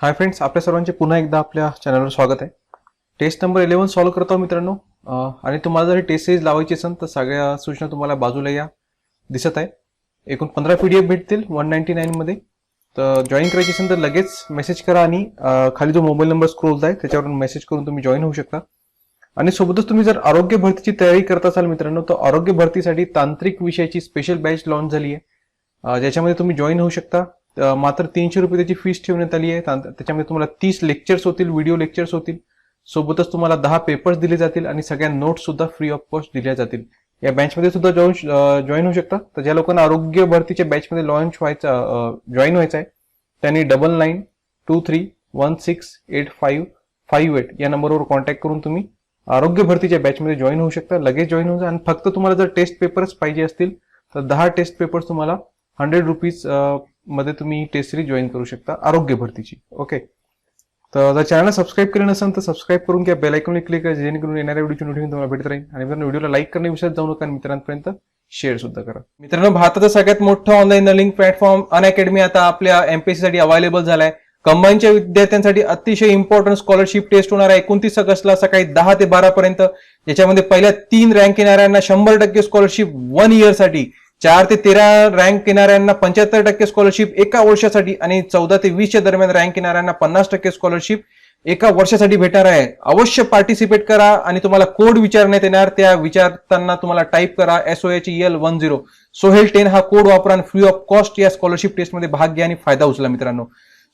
Hi friends, आपल्या सर्वांचे पुन्हा एकदा आपल्या चॅनलवर स्वागत आहे. टेस्ट नंबर 11 सॉल्व्ह करतो मित्रांनो. आणि तुम्हाला जर टेस्ट सिरीज लावायची असेल तर सगळ्या सूचना तुम्हाला बाजूला या दिसत आहे. एकूण 15 PDF भेटतील 199 मध्ये. तर जॉईन करायची असेल तर लगेच मेसेज करा आणि खाली जो मोबाईल नंबर स्क्रोल आहे त्याच्यावरून मेसेज करून तुम्ही जॉईन होऊ शकता. आणि सोबतच तुम्ही जर आरोग्य भरतीची तयारी करत असाल मित्रांनो, तर आरोग्य भरतीसाठी तांत्रिक विषयाची स्पेशल बॅच लॉन्च झाली आहे, ज्याच्यामध्ये तुम्ही जॉईन होऊ शकता. मात्र 300 रुपये त्याची फीस ठेवण्यात आली आहे. त्याच्यामध्ये तुम्हाला 30 लेक्चर्स होतील, व्हिडिओ लेक्चर्स होतील. सोबतच तुम्हाला 10 पेपर्स दिले जातील आणि सगळ्या नोट्स सुद्धा फ्री ऑफ कॉस्ट दिल्या जातील. या बॅचमध्ये सुद्धा जॉईन होऊ शकता. तर ज्या लोकांना आरोग्य भरतीच्या बॅचमध्ये जॉईन व्हायचं आहे त्यांनी 9923168558 या नंबरवर कॉन्टॅक्ट करून तुम्ही आरोग्य भरतीच्या बॅचमध्ये जॉईन होऊ शकता. लगेच जॉईन होऊ. आणि फक्त तुम्हाला जर टेस्ट पेपर्स पाहिजे असतील तर 10 टेस्ट पेपर्स तुम्हाला 100 रुपीज मध्ये तुम्ही टेस्ट सिरीज जॉईन करू शकता आरोग्य भरतीची. ओके, तर जर चॅनल सबस्क्राईब केलं नसेल तर सबस्क्राईब करून घ्या, बेल आयकॉनवर क्लिक करा, जेणेकरून येणाऱ्या व्हिडिओची नोटिफिकेशन तुम्हाला भेटत राहील. आणि मित्रांनो, व्हिडिओला लाईक करणे विसरत जाऊ नका आणि मित्रांपर्यंत शेअर सुद्धा करा. मित्रांनो, भारताचा सगळ्यात मोठा ऑनलाईन लर्निंग प्लॅटफॉर्म अनअकॅडमी आता आपल्या एमपीएससी साठी अवेलेबल झालाय. कंबाईनच्या विद्यार्थ्यांसाठी अतिशय इम्पॉर्टंट स्कॉलरशिप टेस्ट होणार आहे 29 ऑगस्टला सकाळी 10 ते 12 पर्यंत. याच्यामध्ये पहिल्या 3 रँक येणाऱ्यांना 100% स्कॉलरशिप 1 इयर साठी, 4 ते 13 रँक येणाऱ्यांना 75% स्कॉलरशिप एका वर्षासाठी आणि 14 ते 20 च्या दरम्यान रँक येणाऱ्यांना 50% स्कॉलरशिप एका वर्षासाठी भेटणार आहे. अवश्य पार्टिसिपेट करा आणि तुम्हाला कोड विचारण्यात येणार. त्या विचारताना तुम्हाला टाईप करा SOHEL10 सोहेल 10 हा कोड वापरा आणि फ्री ऑफ कॉस्ट या स्कॉलरशिप टेस्टमध्ये भाग घ्या आणि फायदा उचला मित्रांनो.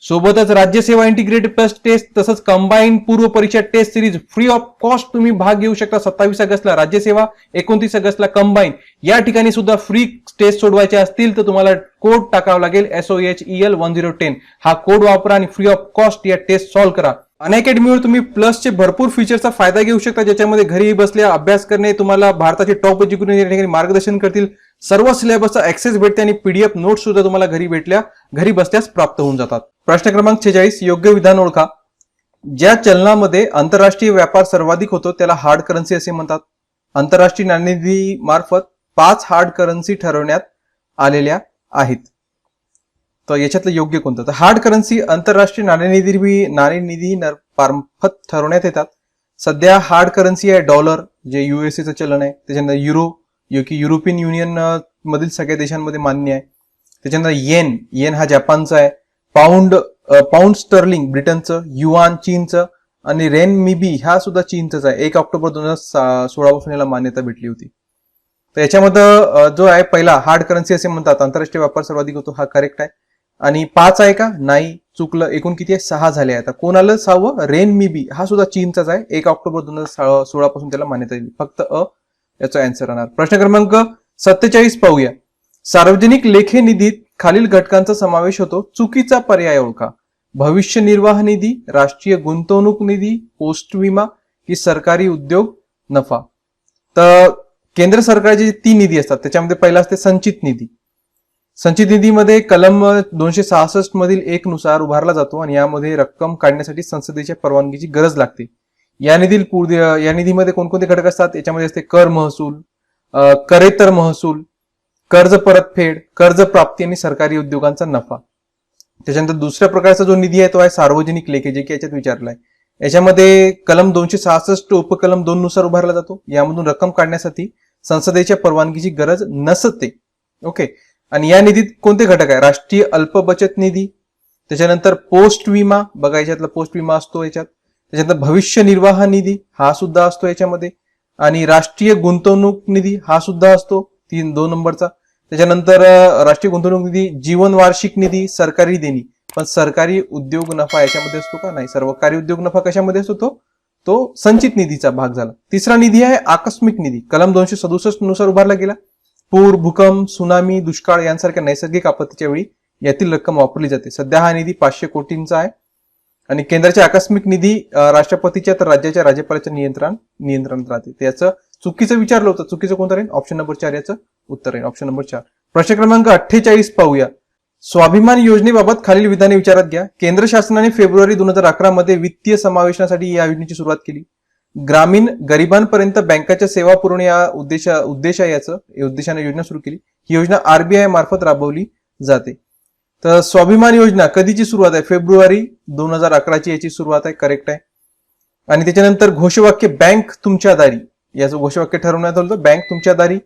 सोबतच राज्यसेवा इंटिग्रेटेड प्लस टेस्ट तसंच कंबाईन पूर्व परीक्षा test series free of cost तुम्ही भाग घेऊ शकता. 27 ऑगस्टला राज्यसेवा, 29 ऑगस्टला कंबाईन. या ठिकाणी सुद्धा फ्री टेस्ट सोडवायचे असतील तर तुम्हाला कोड टाकावा लागेल SOHEL1010 हा कोड वापरा आणि फ्री ऑफ कॉस्ट या टेस्ट सॉल्व्ह करा. अनअकॅडमीवर तुम्ही प्लसचे भरपूर फीचरचा फायदा घेऊ शकता, ज्याच्यामध्ये घरी बसल्या अभ्यास करणे, तुम्हाला भारताचे टॉप एज्युकेशन या ठिकाणी मार्गदर्शन करतील, सर्व सिलेबसचा ऍक्सेस भेटते आणि PDF नोट्स सुद्धा तुम्हाला घरी बसल्यास प्राप्त होऊन जातात. प्रश्न क्रमांक 46, योग्य विधान ओळखा. ज्या चलनामध्ये आंतरराष्ट्रीय व्यापार सर्वाधिक होतो त्याला हार्ड करन्सी असे म्हणतात. आंतरराष्ट्रीय नाणेनिधी मार्फत 5 हार्ड करन्सी ठरवण्यात आलेल्या आहेत. तर याच्यातलं योग्य कोणतं? तर हार्ड करन्सी आंतरराष्ट्रीय नाणेनिधी मार्फत ठरवण्यात येतात. सध्या हार्ड करन्सी आहे डॉलर, जे USA चं चलन आहे. त्याच्यानंतर युरो, युरोपियन युनियन मधील सगळ्या देशांमध्ये मान्य आहे. त्याच्यानंतर येन हा जपानचा आहे. पाऊंड स्टर्लिंग ब्रिटनचं, युआन चीनचं आणि रेनमिबी हा सुद्धा चीनचाच आहे. 1 ऑक्टोबर 2016 पासून याला मान्यता भेटली होती. तर याच्यामध्ये जो आहे पहिला हार्ड करन्सी असे म्हणतात, आंतरराष्ट्रीय व्यापार सर्वाधिक होतो, हा करेक्ट आहे. आणि 5 आहे का? नाही, चुकलं. एकूण किती आहे? 6 झाले. आता कोण आलं 6वं? रेनमिबी हा सुद्धा चीनचाच आहे. 1 ऑक्टोबर 2016 पासून त्याला मान्यता दिली. फक्त याचा आन्सर राहणार. प्रश्न क्रमांक 47 पाहूया. सार्वजनिक लेखे निधीत खालील घटकांचा समावेश होतो. चुकीचा पर्याय ओळखा. भविष्य निर्वाह निधी, राष्ट्रीय गुंतवणूक निधी, पोस्ट विमा की सरकारी उद्योग नफा. तर केंद्र सरकारचे 3 निधी असतात, त्याच्यामध्ये पहिला असते संचित निधी. संचित निधीमध्ये कलम 266 मधील 1 नुसार उभारला जातो आणि यामध्ये रक्कम काढण्यासाठी संसदेच्या परवानगीची गरज लागते. या निधीमध्ये कोणकोणते घटक असतात? याच्यामध्ये असते कर महसूल, करेतर महसूल, कर्ज परतफेड, कर्ज प्राप्ती आणि सरकारी उद्योगांचा नफा. त्याच्यानंतर दुसऱ्या प्रकारचा जो निधी आहे तो आहे सार्वजनिक लेखे, जे की याच्यात विचारलाय. याच्यामध्ये कलम 266 उपकलम 2 नुसार उभारला जातो. यामधून रक्कम काढण्यासाठी संसदेच्या परवानगीची गरज नसते. ओके, आणि या निधीत कोणते घटक आहे? राष्ट्रीय अल्प बचत निधी, त्याच्यानंतर पोस्ट विमा, बघा याच्यातला पोस्ट विमा असतो याच्यात. त्याच्यानंतर भविष्य निर्वाह निधी हा सुद्धा असतो याच्यामध्ये. आणि राष्ट्रीय गुंतवणूक निधी हा सुद्धा असतो 2 नंबरचा. त्याच्यानंतर राष्ट्रीय गुंतवणूक निधी, जीवन वार्षिक निधी, सरकारी देणी. पण सरकारी उद्योग नफा याच्यामध्ये असतो का? नाही. सरकारी उद्योग नफा कशामध्ये असतो? तो संचित निधीचा भाग झाला. तिसरा निधी आहे आकस्मिक निधी. कलम 267 नुसार उभारला गेला. पूर, भूकंप, सुनामी, दुष्काळ यांसारख्या नैसर्गिक आपत्तीच्या वेळी यातील रक्कम वापरली जाते. सध्या हा निधी 500 कोटींचा आहे. आणि केंद्राचे आकस्मिक निधी राष्ट्रपतीच्या तर राज्याच्या राज्यपालाच्या नियंत्रणात राहते. त्याचं चुकीचं विचारलं होतं. चुकीचं कोणतं राहील? ऑप्शन नंबर 4 याचं उत्तर राहील. Option number 4. प्रश्न क्रमांक 48 पाहूया. स्वाभिमान योजनेबाबत खालील विधाने विचारात घ्या. केंद्र शासनाने फेब्रुवारी 2011 मध्ये वित्तीय समावेशनासाठी या योजनेची सुरुवात केली. ग्रामीण गरिबांपर्यंत बँकाच्या सेवा पुरवणे या उद्देशाने योजना सुरू केली. ही योजना RBI मार्फत राबवली जाते. तर स्वाभिमान योजना कधीची सुरुवात आहे? फेब्रुवारी 2011ची याची सुरुवात आहे, करेक्ट आहे. आणि त्याच्यानंतर घोषवाक्य बँक तुमच्या दारी, याचं घोषवाक्य ठरवण्यात आलं होतं, बँक तुमच्या दारी.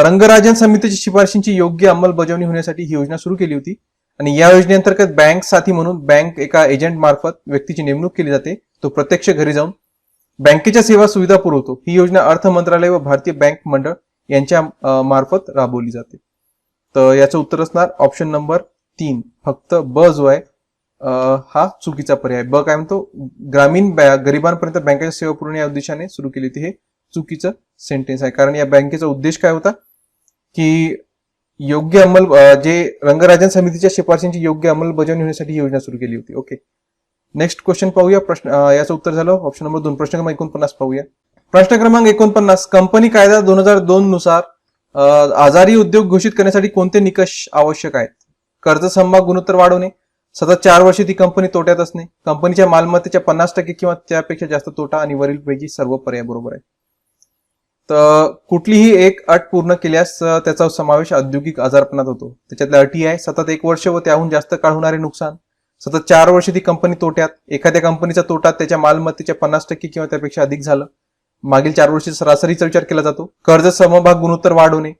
रंगराजन समितीच्या शिफारशींची योग्य अंमलबजावणी होण्यासाठी ही योजना सुरू केली होती. आणि या योजनेअंतर्गत बँक साथी म्हणून बँक एका एजंट मार्फत व्यक्तीची नेमणूक केली जाते. तो प्रत्यक्ष घरी जाऊन बँकेच्या सेवा सुविधा पुरवतो. ही योजना अर्थ मंत्रालय व भारतीय बँक मंडळ यांच्या मार्फत राबवली जाते. तर याचं उत्तर असणार ऑप्शन नंबर 3, फक्त ब जो आहे हा चुकीचा पर्याय. ब काय म्हणतो? ग्रामीण गरिबांपर्यंत बँकेच्या सेवा पुरवणे या उद्देशाने सुरू केली होती. हे चुकीचं सेंटेन्स आहे, कारण या बँकेचा उद्देश काय होता की योग्य जे रंगराजन समितीच्या शिफारशींची योग्य अंमलबजावणी होण्यासाठी ही योजना सुरू केली होती. ओके, नेक्स्ट क्वेश्चन पाहूया. प्रश्न याचं उत्तर झालं ऑप्शन नंबर 2. प्रश्न क्रमांक 49 पाहूया. प्रश्न क्रमांक 49, कंपनी कायदा 2002 नुसार आजारी उद्योग घोषित करण्यासाठी कोणते निकष आवश्यक आहेत? कर्ज समभाग गुणोत्तर वाढवणे, सतत 4 वर्षे ती कंपनी तोट्यात असणे, कंपनीच्या मालमत्तेच्या 50% किंवा त्यापेक्षा जास्त तोटा, आणि वरीलपैकी सर्व पर्याय बरोबर आहे. तर कुठलीही एक अट पूर्ण केल्यास त्याचा समावेश औद्योगिक आजारपणात होतो. त्याच्यातल्या अटी आहे सतत 1 वर्ष व त्याहून जास्त काळ होणारे नुकसान, सतत 4 वर्षे ती कंपनी तोट्यात, एखाद्या कंपनीचा तोटा त्याच्या मालमत्तेच्या 50% किंवा त्यापेक्षा अधिक झालं, मागील 4 वर्षी सरासरीचा विचार केला जातो, कर्ज समभाग गुणोत्तर वाढवणे,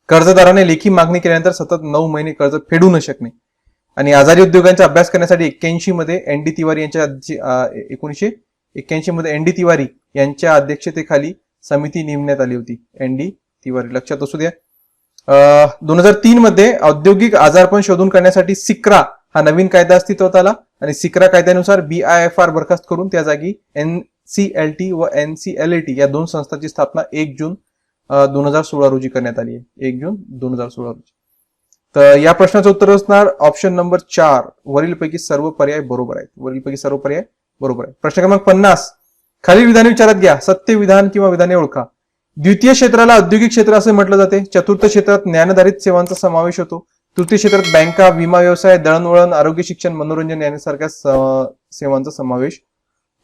कर्जदाराने लेखी मागणी केल्यानंतर सतत 9 महिने कर्ज फेडू न शकणे, आणि आजारी उद्योगांचा अभ्यास करण्यासाठी 81 मध्ये एनडी तिवारी यांच्या 1981 मध्ये एनडी तिवारी यांच्या अध्यक्षतेखाली समिती नेमण्यात आली होती. एनडी तिवारी लक्षात असू द्या. 2003 मध्ये औद्योगिक आजारपण शोधून काढण्यासाठी सिक्रा हा नवीन कायदा अस्तित्वात आला, आणि सिक्रा कायद्यानुसार BIFR बरखास्त करून त्या जागी NCLT व NCLAT या 2 संस्थांची स्थापना 1 जून 2016 रोजी करण्यात आली आहे. 1 जून 2016 रोजी. तर या प्रश्नाचं उत्तर असणार ऑप्शन नंबर 4, वरीलपैकी सर्व पर्याय बरोबर आहेत. वरीलपैकी सर्व पर्याय बरोबर आहे. प्रश्न क्रमांक 50, खालील विधाने विचारात घ्या. सत्य विधान किंवा विधाने ओळखा. द्वितीय क्षेत्राला औद्योगिक क्षेत्र असे म्हटलं जाते. चतुर्थ क्षेत्रात ज्ञानाधारित सेवांचा समावेश होतो. तृतीय क्षेत्रात बँका, विमा व्यवसाय, दळणवळण, आरोग्य, शिक्षण, मनोरंजन यांसारख्या सेवांचा समावेश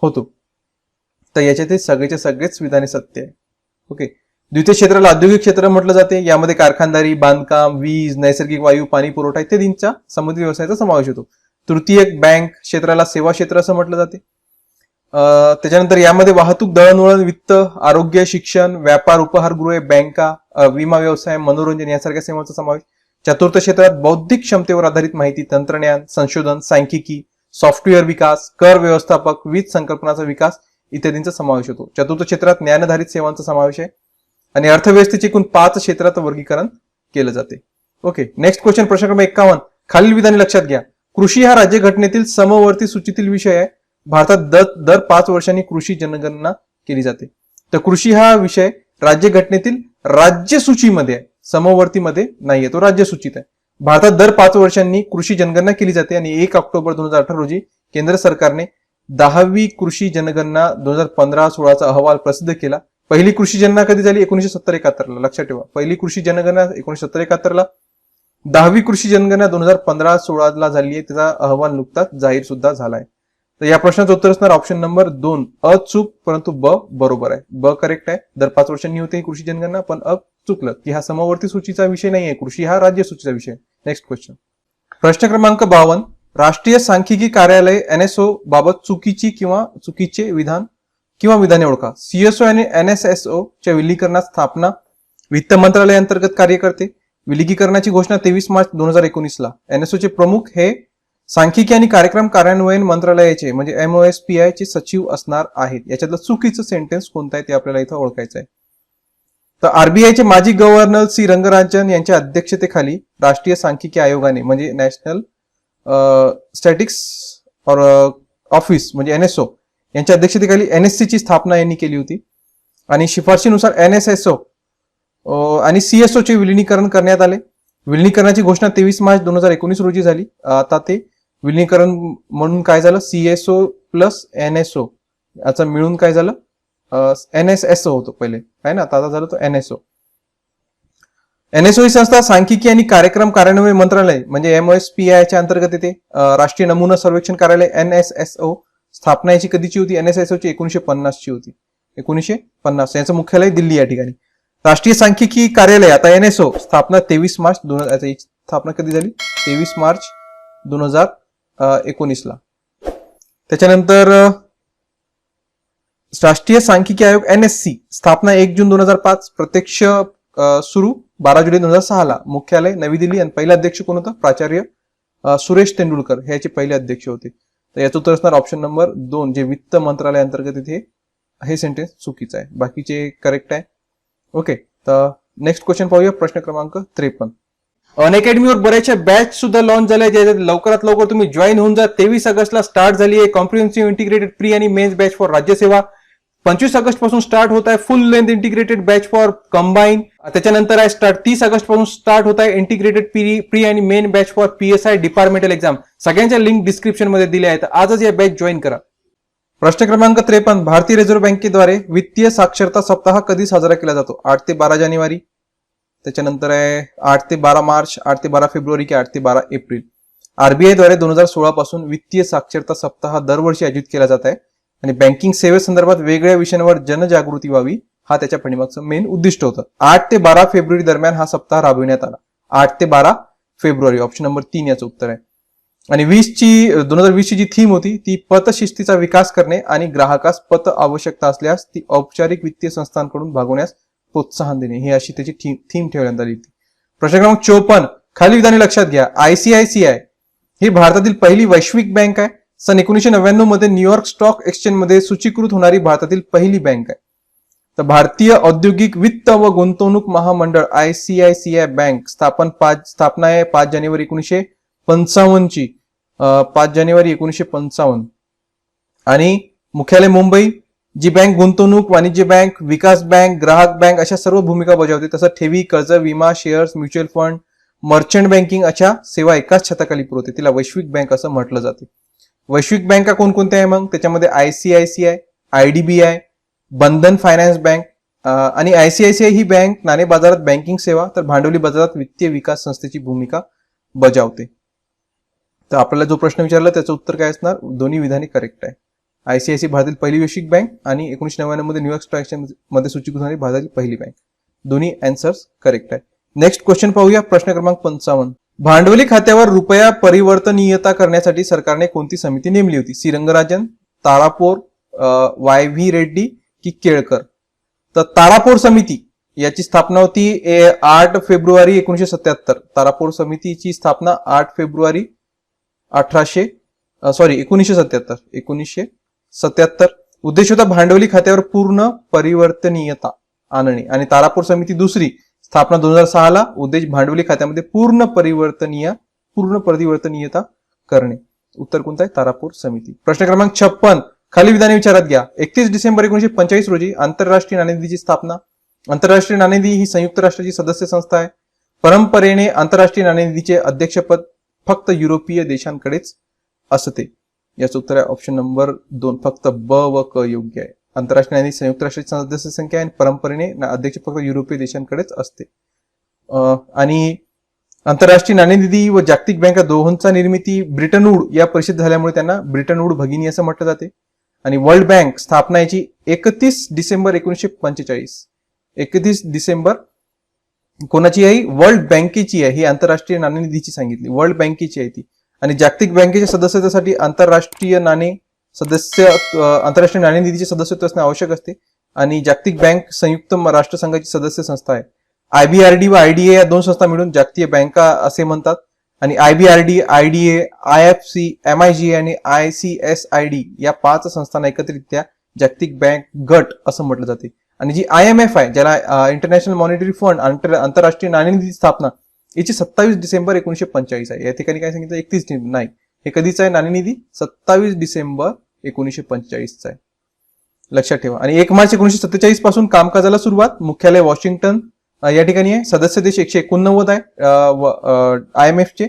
होतो. तर याच्यात सगळेचे सगळेच विधाने सत्य आहे. ओके, द्वितीय क्षेत्राला औद्योगिक क्षेत्र म्हटलं जाते. यामध्ये कारखानदारी, बांधकाम, वीज, नैसर्गिक वायू, पाणी पुरवठा इत्यादींचा संबंधित व्यवसायाचा समावेश होतो. तृतीय बँक क्षेत्राला सेवा क्षेत्र असं म्हटलं जाते. त्याच्यानंतर यामध्ये वाहतूक, दळणवळण, वित्त, आरोग्य, शिक्षण, व्यापार, उपहारगृहे, बँका, विमा व्यवसाय, मनोरंजन यासारख्या सेवांचा समावेश. चतुर्थ क्षेत्रात बौद्धिक क्षमतेवर आधारित माहिती तंत्रज्ञान, संशोधन, सांख्यिकी, सॉफ्टवेअर विकास, कर व्यवस्थापक, वीज संकल्पनाचा विकास इत्यादींचा समावेश होतो. चतुर्थ क्षेत्रात ज्ञानाधारित सेवांचा समावेश आहे. आणि अर्थव्यवस्थेचे एकूण 5 क्षेत्रात वर्गीकरण केलं जाते. Okay, next question. प्रश्न क्रमांक 51, खालील विधाने लक्षात घ्या. कृषी हा राज्यघटनेतील समवर्ती सूचीतील विषय आहे. भारतात दर 5 वर्षांनी कृषी जनगणना केली जाते. तर कृषी हा विषय राज्यघटनेतील राज्य सूचीमध्ये आहे, समवर्तीमध्ये नाहीये, तो राज्य सूचीत आहे. भारतात दर 5 वर्षांनी कृषी जनगणना केली जाते, आणि 1 ऑक्टोबर 2018 रोजी केंद्र सरकारने 10वी कृषी जनगणना 2015-16चा अहवाल प्रसिद्ध केला. पहिली कृषी जनगणना कधी झाली? 1970-71 ला. लक्षात ठेवा, पहिली कृषी जनगणना 1970-71 ला. 10वी कृषी जनगणना 2015-16 ला झाली आहे. त्याचा अहवाल नुकताच जाहीर सुद्धा झालाय. तर या प्रश्नाचं उत्तर असणार ऑप्शन नंबर 2, अचूक, परंतु ब बरोबर आहे. ब करेक्ट आहे. दर 5 वर्षांनी होते ही कृषी जनगणना, पण चुकलं की हा समवर्ती सूचीचा विषय नाहीये, कृषी हा राज्य सूचीचा विषय. Next question. प्रश्न क्रमांक 52, राष्ट्रीय सांख्यिकी कार्यालय NSO बाबत चुकीचे विधान किंवा विधाने ओळखा. CSO आणि NSSO च्या विलीकरणात स्थापना वित्त मंत्रालय अंतर्गत कार्य करते. विलीनीकरणाची घोषणा 23 मार्च 2019 ला. NSO चे प्रमुख हे सांख्यिकी आणि कार्यक्रम कार्यान्वयन मंत्रालयाचे म्हणजे MOSPI चे सचिव असणार आहेत. याच्यातलं चुकीचं सेंटेन्स कोणतं आहे ते आपल्याला इथं ओळखायचं आहे. तर RBI चे माजी गव्हर्नर C रंगराजन यांच्या अध्यक्षतेखाली राष्ट्रीय सांख्यिकी आयोगाने म्हणजे नॅशनल स्टॅटिक्स ऑफिस म्हणजे NSO यांच्या अध्यक्षतेखाली NSC ची स्थापना यांनी केली होती. आणि शिफारशीनुसार NSSO आणि CSO चे विलिनीकरण करण्यात आले. विलिनीकरणाची घोषणा 23 मार्च 2019 रोजी झाली. आता ते विलिनीकरण म्हणून काय झालं, CSO प्लस NSO याचा मिळून काय झालं, NSSO होतो पहिले आहे ना, आता झालं तो NSO. NSO ही संस्था सांख्यिकी आणि कार्यक्रम कार्यान्वयन मंत्रालय म्हणजे MOSPI च्या अंतर्गत येते. राष्ट्रीय नमुना सर्वेक्षण कार्यालय NSSO स्थापना याची कधीची होती? NSSO ची 1950 ची होती. 1950. याचं मुख्यालय दिल्ली या ठिकाणी. राष्ट्रीय सांख्यिकी कार्यालय आता NSO स्थापना 23 मार्च स्थापना कधी झाली? 23 मार्च 2019 ला. त्याच्यानंतर राष्ट्रीय सांख्यिकी आयोग NSC स्थापना 1 जून 2005, प्रत्यक्ष सुरू 12 जुलै 2006 ला, मुख्यालय नवी दिल्ली. आणि पहिले अध्यक्ष कोण होता? प्राचार्य सुरेश तेंडुलकर हे याचे पहिले अध्यक्ष होते. तर याचं उत्तर असणार ऑप्शन नंबर 2, जे वित्त मंत्रालय अंतर्गत इथे. हे सेंटेन्स चुकीचं आहे, बाकीचे करेक्ट आहे. ओके, तर नेक्स्ट क्वेश्चन पाहूया, प्रश्न क्रमांक 53. अनअकॅडमीवर बऱ्याचशा बॅच सुद्धा लॉन्च झाल्या, ज्याच्यात लवकरात लवकर तुम्ही जॉईन होऊन जा. 23 ऑगस्टला स्टार्ट झाली आहे कॉम्प्रिहेन्सिव्ह इंटिग्रेटेड प्री आणि मेन्स बॅच फॉर राज्यसेवा. 25 ऑगस्ट पासून स्टार्ट होत आहे फुल length integrated batch for combine. त्याच्यानंतर आहे स्टार्ट 30 ऑगस्ट पासून स्टार्ट होत आहे इंटिग्रेटेड प्री आणि main batch for PSI departmental exam. सगळ्यांच्या लिंक डिस्क्रिप्शन मध्ये दिल्या आहेत. आजच या बॅच जॉईन करा. प्रश्न क्रमांक 53. भारतीय रिझर्व्ह बँकेद्वारे वित्तीय साक्षरता सप्ताह कधी साजरा केला जातो? 8 ते 12 जानेवारी, त्याच्यानंतर आहे 8 ते 12 मार्च, 8 ते 12 फेब्रुवारी की 8 ते 12 एप्रिल. RBI द्वारे 2016 पासून वित्तीय साक्षरता सप्ताह दरवर्षी आयोजित केला जात आहे आणि बँकिंग सेवेसंदर्भात वेगळ्या विषयांवर जनजागृती व्हावी हा त्याच्या पाठीमागचं मेन उद्दिष्ट होतं. 8 ते 12 फेब्रुवारी दरम्यान हा सप्ताह राबविण्यात आला. 8 ते 12 फेब्रुवारी, ऑप्शन नंबर 3 याचं उत्तर आहे. आणि 2020 ची जी थीम होती ती पतशिस्तीचा विकास करणे आणि ग्राहकास पत आवश्यकता असल्यास ती औपचारिक वित्तीय संस्थांकडून भागवण्यास प्रोत्साहन देणे, ही अशी त्याची थीम ठेवण्यात आली होती. प्रश्न क्रमांक 54. खाली विधाने लक्षात घ्या. ICICI ही भारतातील पहिली वैश्विक बँक आहे. सन 1999 मध्ये न्यूयॉर्क स्टॉक एक्सचेंज मध्ये सूचीकृत होणारी भारतातील पहिली बँक आहे. तर भारतीय औद्योगिक वित्त व गुंतवणूक महामंडळ ICICI बँक स्थापना आहे 5 जानेवारी 1955 ची. 5 जानेवारी 1955. आणि मुख्यालय मुंबई. जी बँक गुंतवणूक, वाणिज्य बँक, विकास बँक, ग्राहक बँक अशा सर्व भूमिका बजावते. तसं ठेवी, कर्ज, विमा, shares, mutual fund, merchant banking अशा सेवा एकाच छताखाली पुरवते. तिला वैश्विक बँक असं म्हटलं जाते. वैश्विक बँका कोणकोणत्या आहे मग? त्याच्यामध्ये ICICI, IDBI, बंधन फायनान्स बँक आणि ICICI ही बँक नाणे बाजारात बँकिंग सेवा तर भांडवली बाजारात वित्तीय विकास संस्थेची भूमिका बजावते. तर आपल्याला जो प्रश्न विचारला त्याचं उत्तर काय असणार? दोन्ही विधाने करेक्ट आहे. ICICI भारतातील पहिली वैश्विक बँक आणि 1999 मध्ये न्यूयॉर्क स्टॉक एक्सचेंज मध्ये सूचीकृत होणारी भारतातील पहिली बँक. दोन्ही आन्सर्स करेक्ट आहे. नेक्स्ट क्वेश्चन पाहूया, प्रश्न क्रमांक 55. भांडवली खात्यावर रुपया परिवर्तनीयता करण्यासाठी सरकारने कोणती समिती नेमली होती? सी रंगराजन, तारापोर, YV रेड्डी की केळकर? तर तारापोर समिती याची स्थापना होती 8 फेब्रुवारी 1977. तारापोर समितीची स्थापना 8 फेब्रुवारी 1977. उद्देश होता भांडवली खात्यावर पूर्ण परिवर्तनीयता आणणे. आणि तारापूर समिती दुसरी स्थापना 2006 ला. उद्देश भांडवली खात्यामध्ये पूर्ण परिवर्तनीयता करणे. उत्तर कोणतं आहे? तारापूर समिती. प्रश्न क्रमांक 56. खाली विधाने विचारात घ्या. 31 डिसेंबर 1945 रोजी आंतरराष्ट्रीय नाणेनिधीची स्थापना. आंतरराष्ट्रीय नाणेनिधी ही संयुक्त राष्ट्राची सदस्य संस्था आहे. परंपरेने आंतरराष्ट्रीय नाणेनिधीचे अध्यक्षपद फक्त युरोपीय देशांकडेच असते. याचं उत्तर आहे ऑप्शन नंबर 2, फक्त ब व क योग्य आहे. आंतरराष्ट्रीय नाणेनिधी संयुक्त राष्ट्राची सदस्य संख्या आहे आणि परंपरेने अध्यक्ष फक्त युरोपीय देशांकडेच असते. आणि आंतरराष्ट्रीय नाणेनिधी व जागतिक बँका दोहोंचा निर्मिती ब्रिटन वूड या परिषद झाल्यामुळे त्यांना ब्रिटन वूड भगिनी असं म्हटलं जाते. आणि वर्ल्ड बँक स्थापना याची 31 डिसेंबर 1945. 31 डिसेंबर कोणाची आहे? वर्ल्ड बँकेची आहे. ही आंतरराष्ट्रीय नाणेनिधीची सांगितली, वर्ल्ड बँकेची आहे ती. आणि जागतिक बँकेच्या सदस्यतेसाठी आंतरराष्ट्रीय नाणेनिधीचे सदस्यत्व असणे आवश्यक असते. आणि जागतिक बँक संयुक्त राष्ट्रसंघाची सदस्य संस्था आहे. IBRD व IDA या दोन संस्था मिळून जागतिक बँका असे म्हणतात. आणि IBRD, IDA, IFC, MIG आणि ICSID या 5 संस्थांना एकत्रितरित्या जागतिक बँक गट असं म्हटलं जाते. आणि जी IMF आहे, ज्याला इंटरनॅशनल मॉनिटरी फंड, आंतरराष्ट्रीय नाणेनिधी स्थापना, याची 27 डिसेंबर 1945 आहे. या ठिकाणी काय सांगितलं? 31 नाही. हे कधीच आहे नाणेनिधी? 27 डिसेंबर 1945 आहे. लक्षात ठेवा. आणि 1 मार्च 1947 पासून कामकाजाला सुरुवात. मुख्यालय वॉशिंग्टन या ठिकाणी आहे. सदस्य देश 189 आहे IMF चे.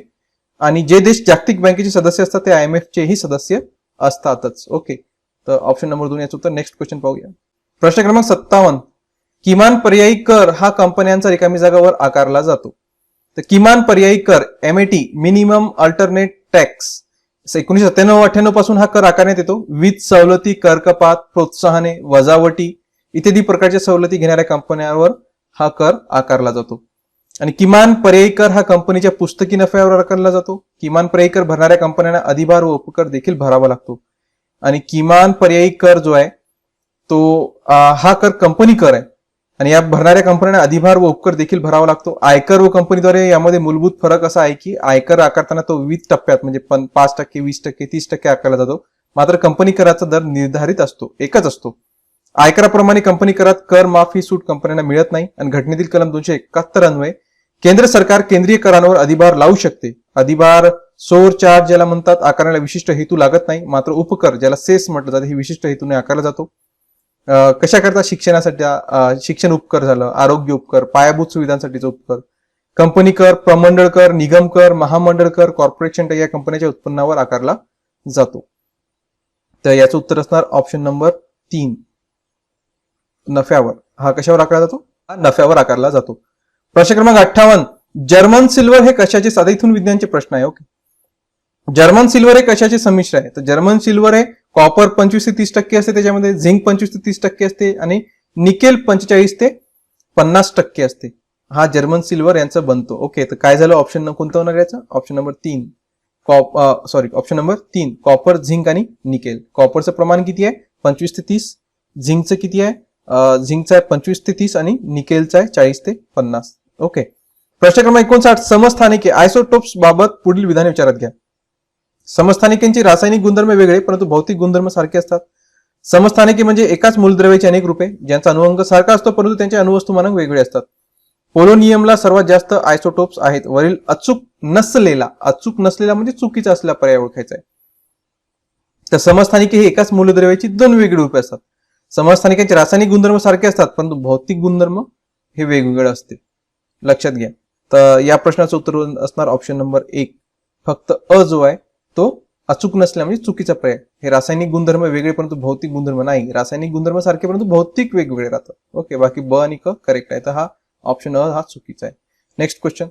आणि जे देश जागतिक बँकेचे सदस्य असतात ते IMF चेही सदस्य असतातच. ओके, तर ऑप्शन नंबर 2 याचं उत्तर. नेक्स्ट क्वेश्चन पाहूया. प्रश्न क्रमांक 57. किमान पर्यायी कर हा कंपन्यांचा रिकामी जागावर आकारला जातो. तर किमान पर्यायी कर MAT, मिनिमम अल्टरनेट टॅक्स, 1997-98 पासून हा कर आकारण्यात येतो. वीज सवलती, कर कपात, प्रोत्साहने, वजावटी इत्यादी प्रकारच्या सवलती घेणाऱ्या कंपन्यांवर हा कर आकारला जातो. आणि किमान पर्यायी कर हा कंपनीच्या पुस्तकी नफ्यावर आकारला जातो. किमान पर्यायी कर भरणाऱ्या कंपन्यांना अधिभार व उपकर देखील भरावा लागतो. आणि किमान पर्यायी कर जो आहे तो हा कर कंपनी कर आहे आणि या भरणाऱ्या कंपन्यांना अधिभार व उपकर देखील भरावा लागतो. आयकर व कंपनीद्वारे यामध्ये मूलभूत फरक असा आहे की आयकर आकारताना तो विविध टप्प्यात म्हणजे 5%, 20%, 30% आकारला जातो. मात्र कंपनी कराचा दर निर्धारित असतो, एकच असतो. आयकराप्रमाणे कंपनी करात कर माफी सूट कंपन्यांना मिळत नाही आणि घटनेतील कलम 271 अन्वये केंद्र सरकार केंद्रीय करांवर अधिभार लावू शकते. अधिभार सोर चार्ज ज्याला म्हणतात आकारण्याला विशिष्ट हेतू लागत नाही. मात्र उपकर ज्याला सेस म्हटलं जातं हे विशिष्ट हेतूने आकारला जातो. कशा करता? शिक्षणासाठी शिक्षण उपकर झालं, आरोग्य उपकर, पायाभूत सुविधांसाठीचं उपकर, कंपनी कर, प्रमंडळ कर, निगम कर, महामंडळ कर, कॉर्पोरेशन टॅक्स या कंपन्यांच्या उत्पन्नावर आकारला जातो. तर याचं उत्तर असणार ऑप्शन नंबर 3 नफ्यावर. हा कशावर आकारला जातो? हा नफ्यावर आकारला जातो. प्रश्न क्रमांक 58 जर्मन सिल्वर हे कशाचे? साधा इथून विज्ञानचे प्रश्न आहे. ओके, जर्मन सिल्वर हे कशाचे संमिश्र आहे? तर जर्मन सिल्वर हे कॉपर 25 ते 30% असते, त्याच्यामध्ये झिंक 25 ते 30% असते आणि निकेल 45 ते 50% असते. हा जर्मन सिल्वर यांचा बनतो. ओके, तर काय झालं? ऑप्शन कोणतं होणार याचं? Option number 3 option number 3 copper, zinc आणि निकेल. कॉपरचं प्रमाण किती आहे? 25 ते 30. झिंकचं किती आहे? झिंकचा आहे 25 ते 30 आणि निकेलचा आहे 40 ते 50. ओके, प्रश्न क्रमांक 59 समस्थानिके आयसोटोप्स बाबत पुढील विधाने विचारात घ्या. समस्थानिकांची रासायनिक गुणधर्म वेगळे परंतु भौतिक गुणधर्म सारखे असतात. समस्थानिके म्हणजे एकाच मूलद्रव्याची अनेक रूपे ज्यांचा अणुअंक सारखा असतो परंतु त्यांचे अणुवस्तुमानक वेगळे असतात. पोलोनियमला सर्वात जास्त आयसोटोप्स आहेत. वरील अचूक नसलेला म्हणजे चुकीचा असलेला पर्याय ओळखायचा आहे. तर समस्थानिके हे एकाच मूलद्रव्याची 2 वेगळी रूपे असतात. समस्थानिकांचे रासायनिक गुणधर्म सारखे असतात परंतु भौतिक गुणधर्म हे वेगवेगळे असते. लक्षात घ्या. तर या प्रश्नाचं उत्तर असणार ऑप्शन नंबर 1 फक्त अ जो आहे तो अचूक नसल्या म्हणजे चुकीचा पर्याय. हे रासायनिक गुणधर्म वेगळे परंतु भौतिक गुणधर्म नाही. रासायनिक गुणधर्म सारखे परंतु भौतिक वेगवेगळे राहतात. ओके, बाकी ब आणि क करेक्ट आहे. तर हा ऑप्शन अ हा चुकीचा आहे. नेक्स्ट क्वेश्चन,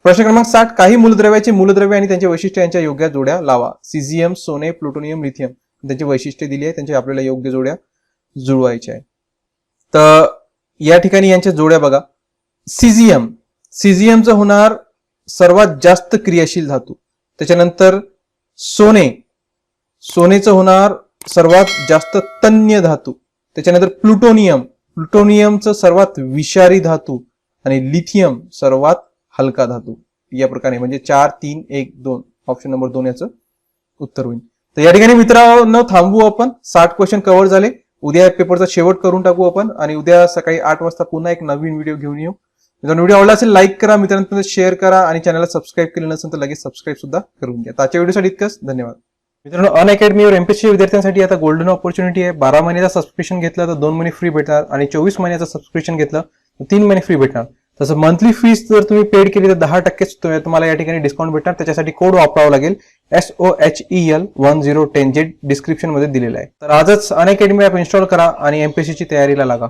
प्रश्न क्रमांक 60 काही मूलद्रव्याचे मूलद्रव्य आणि त्यांच्या वैशिष्ट्य यांच्या योग्य जोड्या लावा. सिझियम, सोने, प्लुटोनियम, लिथियम त्यांची वैशिष्ट्ये दिली आहे, त्यांची आपल्याला योग्य जोड्या जुळवायच्या आहे. तर या ठिकाणी यांच्या जोड्या बघा. सिझियमचं होणार सर्वात जास्त क्रियाशील धातू. त्याच्यानंतर सोनेचं होणार सर्वात जास्त तन्य धातू. त्याच्यानंतर प्लुटोनियमचं सर्वात विषारी धातू आणि लिथियम सर्वात हलका धातू. या प्रकारे म्हणजे 4, 3, 1, 2 ऑप्शन नंबर 2 याचं उत्तर होईल. तर या ठिकाणी मित्रांनो थांबवू आपण. 60 क्वेश्चन कव्हर झाले. उद्या पेपरचा शेवट करून टाकू आपण आणि उद्या सकाळी 8 वाजता पुन्हा एक नवीन व्हिडिओ घेऊन येऊ. जर व्हिडिओ आवडला असेल लाईक करा, मित्रांना शेअर करा आणि चॅनलला सबस्क्राईब केलं नसेल तर लगेच सबस्क्राईब सुद्धा करून घ्या. आजच्या व्हिडिओसाठी इतकंच. धन्यवाद मित्रांनो. अनअकॅडमीवर एमपीएससी विद्यार्थ्यांसाठी आता गोल्डन ऑपॉर्च्युनिटी आहे. 12 महिन्याचा सबस्क्रिप्शन घेतलं तर 2 महिने फ्री भेटणार आणि 24 महिन्याचा सबस्क्रिप्शन घेतलं तर 3 महिने फ्री भेटणार. तसं मंथली फीस जर तुम्ही पेड केली तर 10% तुम्हाला या ठिकाणी डिस्काउंट भेटणार. त्याच्यासाठी कोड वापरावा लागेल SOHEL1010 जे डिस्क्रिप्शन मध्ये दिलेला आहे. तर आजच अनअकॅडमी ऍप इन्स्टॉल करा आणि एमपीएससी ची तयारीला लागा.